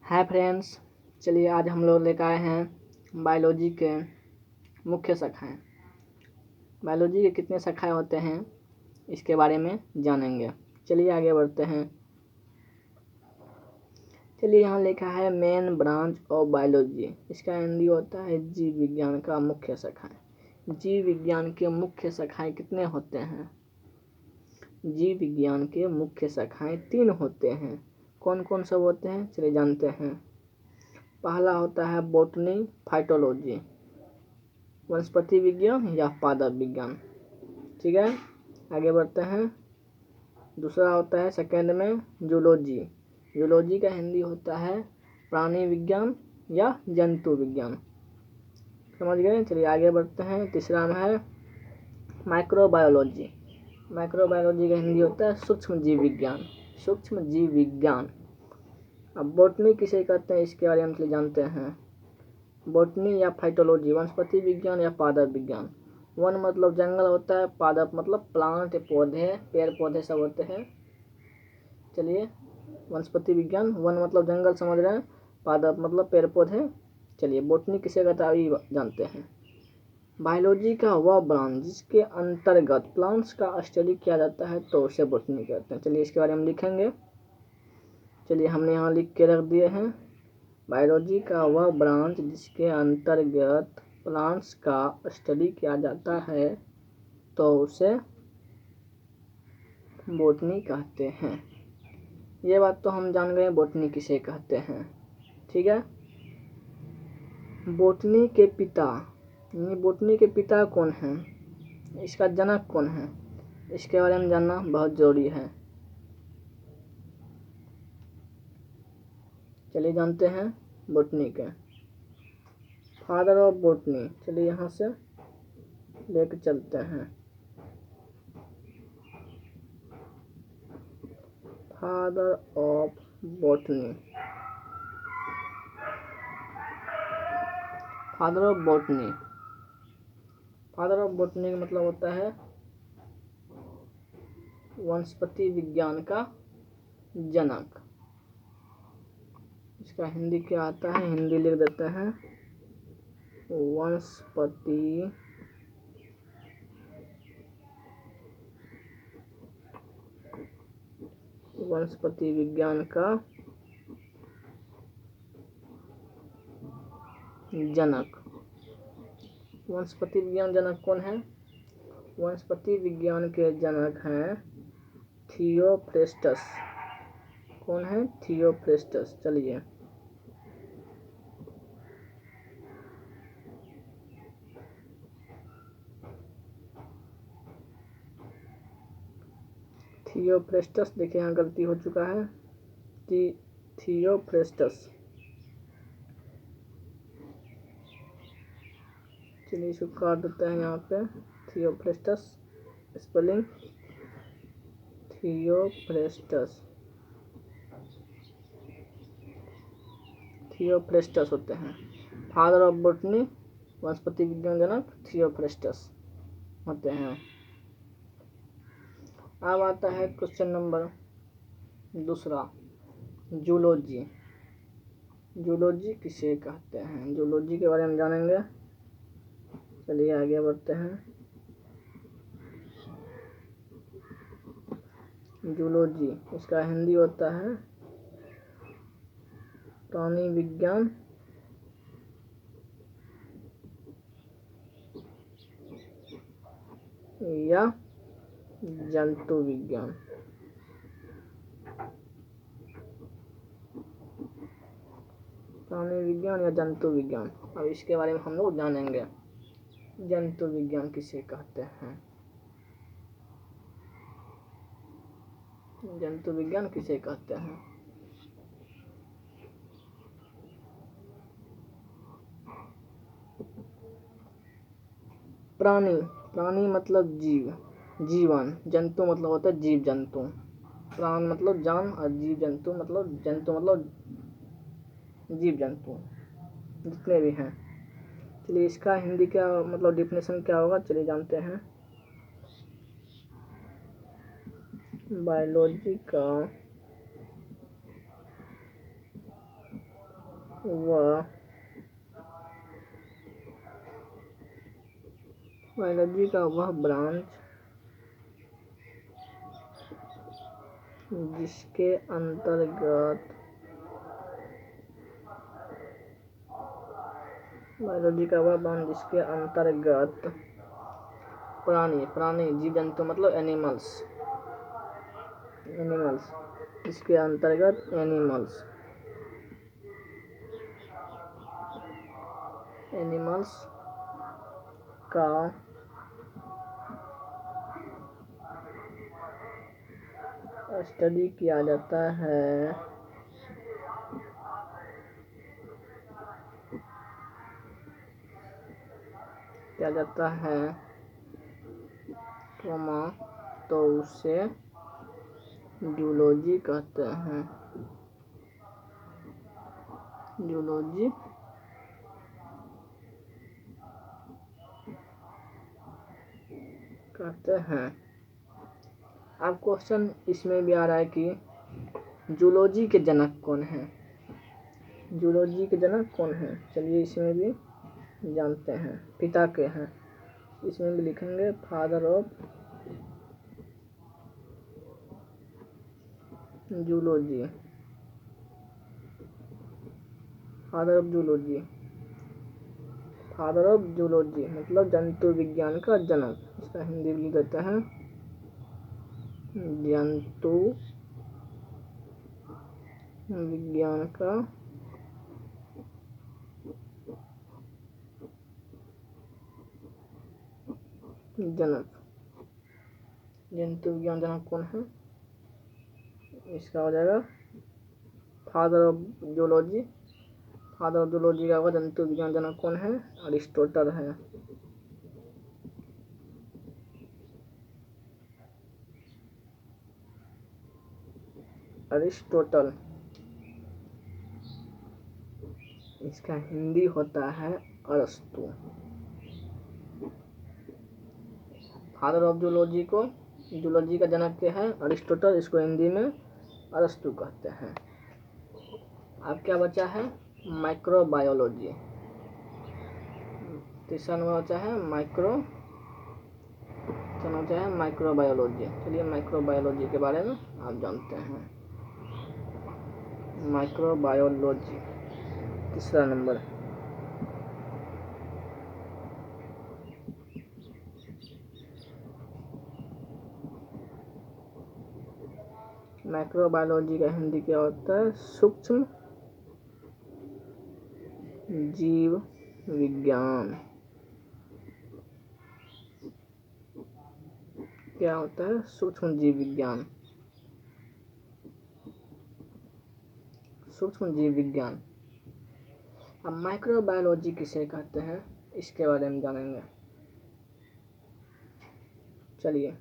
Hi friends, चलिए आज हम लोग लेकर आए हैं बायोलॉजी के मुख्य शाखाएं। बायोलॉजी के कितने शाखाएं होते हैं इसके बारे में जानेंगे। चलिए आगे बढ़ते हैं। चलिए यहाँ लिखा है मेन ब्रांच ऑफ बायोलॉजी। इसका हिंदी होता है जीव विज्ञान का मुख्य शाखाएं। जीव विज्ञान के मुख्य शाखाएं कितने होते हैं? जीव विज्ञान के मुख्य शाखाएं 3 होते हैं। कौन कौन सब होते हैं चलिए जानते हैं। पहला होता है बॉटनी फाइटोलॉजी, वनस्पति विज्ञान या पादप विज्ञान। ठीक है, आगे बढ़ते हैं। दूसरा होता है सेकेंड में जूलॉजी। जूलॉजी का हिंदी होता है प्राणी विज्ञान या जंतु विज्ञान। समझ गए? चलिए आगे बढ़ते हैं। तीसरा में है माइक्रोबायोलॉजी। माइक्रोबायोलॉजी का हिंदी होता है सूक्ष्म जीव विज्ञान। सूक्ष्म जीव विज्ञान। अब बॉटनी किसे कहते हैं इसके बारे में हम जानते हैं। बॉटनी या फाइटोलॉजी वनस्पति विज्ञान या पादप विज्ञान। वन मतलब जंगल होता है, पादप मतलब प्लांट पौधे पेड़ पौधे सब होते हैं। चलिए वनस्पति विज्ञान, वन मतलब जंगल समझ रहे हैं, पादप मतलब पेड़ पौधे। चलिए बॉटनी किसे कहते हैं अभी जानते हैं। बायोलॉजी का वह ब्रांच जिसके अंतर्गत प्लांट्स का स्टडी किया जाता है तो उसे बॉटनी कहते हैं। चलिए इसके बारे में लिखेंगे। चलिए हमने यहाँ लिख के रख दिए हैं। बायोलॉजी का वह ब्रांच जिसके अंतर्गत प्लांट्स का स्टडी किया जाता है तो उसे बॉटनी कहते हैं। ये बात तो हम जान गए बॉटनी किसे कहते हैं। ठीक है, बॉटनी के पिता बॉटनी के पिता कौन हैं, इसका जनक कौन है, इसके बारे में जानना बहुत ज़रूरी है। चलिए जानते हैं बॉटनी के फादर ऑफ बॉटनी। चलिए यहाँ से लेके चलते हैं। Father of botany. Father of botany, father of botany का मतलब होता है वनस्पति विज्ञान का जनक। इसका हिंदी क्या आता है, हिंदी लिख देते हैं वनस्पति विज्ञान का जनक। वनस्पति विज्ञान जनक कौन है? वनस्पति विज्ञान के जनक हैं थियोफ्रेस्टस। कौन है? थियोफ्रेस्टस। चलिए थियोफ्रेस्टस, देखिए यहाँ गलती हो चुका है। थियोफ्रेस्टस। चलिए इसको काट देते हैं यहाँ पे। थियोफ्रेस्टस स्पेलिंग थियोफ्रेस्टस, थियोफ्रेस्टस होते हैं। फादर ऑफ बॉटनी वनस्पति विज्ञान जनक थियोफ्रेस्टस होते हैं। अब आता है क्वेश्चन नंबर दूसरा, जूलॉजी। जूलॉजी किसे कहते हैं, जूलॉजी के बारे में जानेंगे। चलिए आगे बढ़ते हैं। जूलॉजी इसका हिंदी होता है प्राणी विज्ञान या जंतु विज्ञान। प्राणी विज्ञान या जंतु विज्ञान। अब इसके बारे में हम लोग जानेंगे। जंतु विज्ञान किसे कहते हैं, जंतु विज्ञान किसे कहते हैं। प्राणी, प्राणी मतलब जीव, जीवन। जंतु मतलब होता है जीव जंतु। प्राण मतलब जान और जीव जंतु मतलब जीव जंतु जितने भी हैं। चलिए इसका हिंदी क्या मतलब डिफिनेशन क्या होगा चलिए जानते हैं। बायोलॉजी का वह बायोलॉजी का वह ब्रांच जिसके अंतर्गत प्राणी जीव जंतु मतलब एनिमल्स इसके अंतर्गत एनिमल्स का स्टडी किया जाता है तो उसे जूलॉजी कहते हैं। अब क्वेश्चन इसमें भी आ रहा है कि जूलॉजी के जनक कौन है। चलिए इसमें भी जानते हैं, पिता के हैं। इसमें भी लिखेंगे father of zoology. Father of zoology मतलब जंतु विज्ञान का जनक। इसका हिंदी भी कहते हैं जंतु विज्ञान का जनक। जंतु विज्ञान जनक कौन है? इसका हो जाएगा फादर ऑफ जूलॉजी का होगा जंतु विज्ञान जनक कौन है? अरिस्टोटल है। इसका हिंदी होता है अरस्तु। फादर ऑफ जूलॉजी का जनक क्या है? अरिस्टोटल। इसको हिंदी में अरस्तु कहते हैं। अब क्या बचा है? माइक्रोबायोलॉजी। तीसरा नंबर बचा है माइक्रोबायोलॉजी। चलिए माइक्रोबायोलॉजी के बारे में आप जानते हैं। माइक्रोबायोलॉजी तीसरा नंबर। माइक्रोबायोलॉजी का हिंदी क्या होता है? सूक्ष्म जीव विज्ञान। क्या होता है? सूक्ष्म जीव विज्ञान। अब माइक्रोबायोलॉजी किसे कहते हैं इसके बारे में जानेंगे। चलिए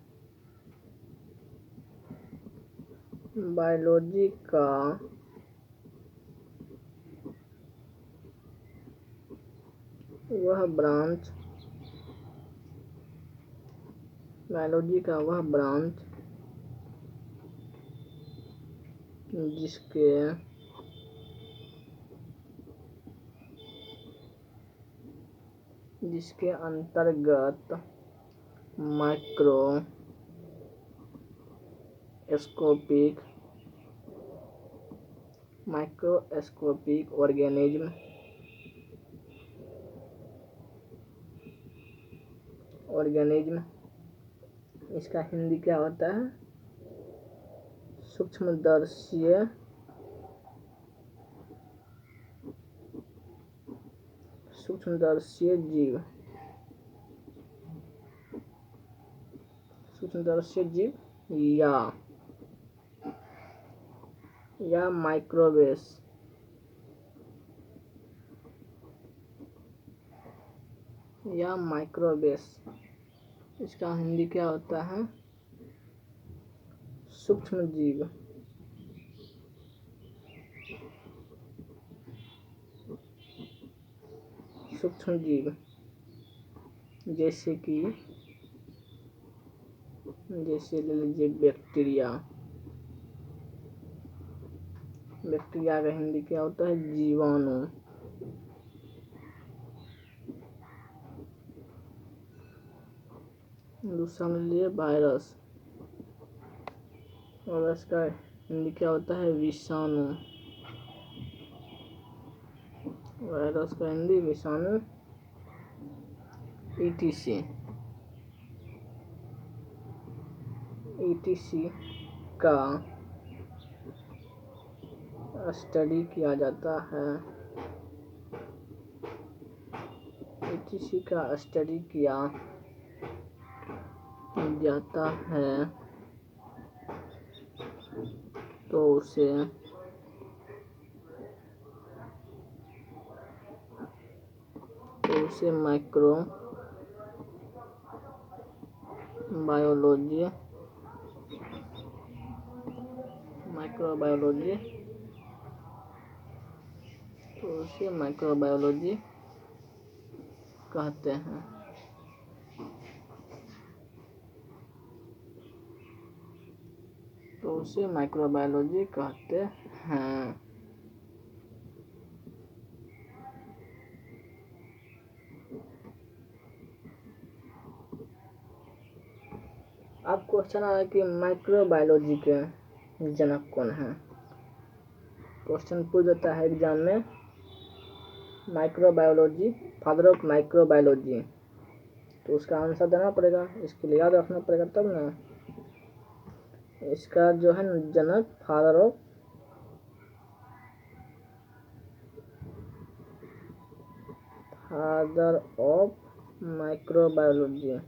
बायोलॉजी का वह ब्रांच जिसके अंतर्गत माइक्रोस्कोपिक ऑर्गेनिज्म। इसका हिंदी क्या होता है? सूक्ष्मदर्शीय जीव या माइक्रोबेस। इसका हिंदी क्या होता है? सूक्ष्म जीव। जैसे ले लीजिए बैक्टीरिया बैक्टीरिया का हिंदी क्या होता है? जीवाणु। दूसरा में लिए वायरस, और इसका हिंदी क्या होता है? विषाणु। वायरस का हिंदी विषाणु, ETC। ETC का स्टडी किया जाता है। ETC का स्टडी किया जाता है तो उसे माइक्रोबायोलॉजी कहते हैं। अब क्वेश्चन आ रहा है कि माइक्रोबायोलॉजी के जनक कौन है। क्वेश्चन पूछ देता है एग्जाम में, माइक्रोबायोलॉजी, फादर ऑफ माइक्रोबायोलॉजी, तो उसका आंसर देना पड़ेगा, इसके लिए याद रखना पड़ेगा तब ना। इसका जो है जनक, फादर ऑफ माइक्रोबायोलॉजी,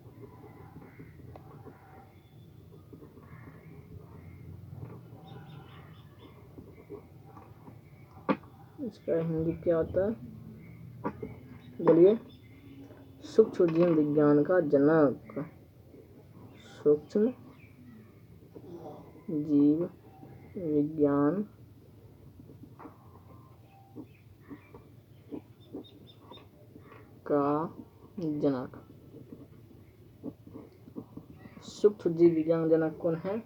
इसका हिंदी क्या होता है? बोलिए। सूक्ष्म जीव विज्ञान का जनक, सूक्ष्म जीव विज्ञान का जनक। सूक्ष्म जीव विज्ञान जनक कौन है?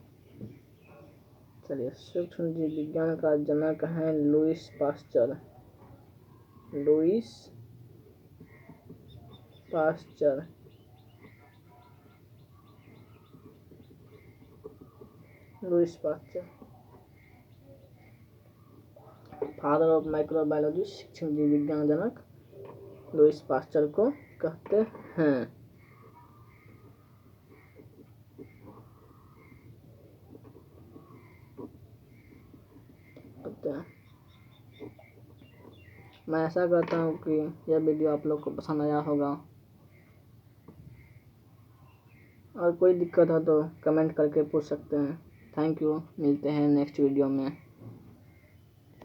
चलिए, सूक्ष्म जीव विज्ञान का जनक है Lewis pasture. Father of microbiology, सूक्ष्म जीव विज्ञान जनक लुईस पास्चर को कहते हैं। मैं ऐसा करता हूँ कि यह वीडियो आप लोग को पसंद आया होगा, और कोई दिक्कत हो तो कमेंट करके पूछ सकते हैं। थैंक यू, मिलते हैं नेक्स्ट वीडियो में।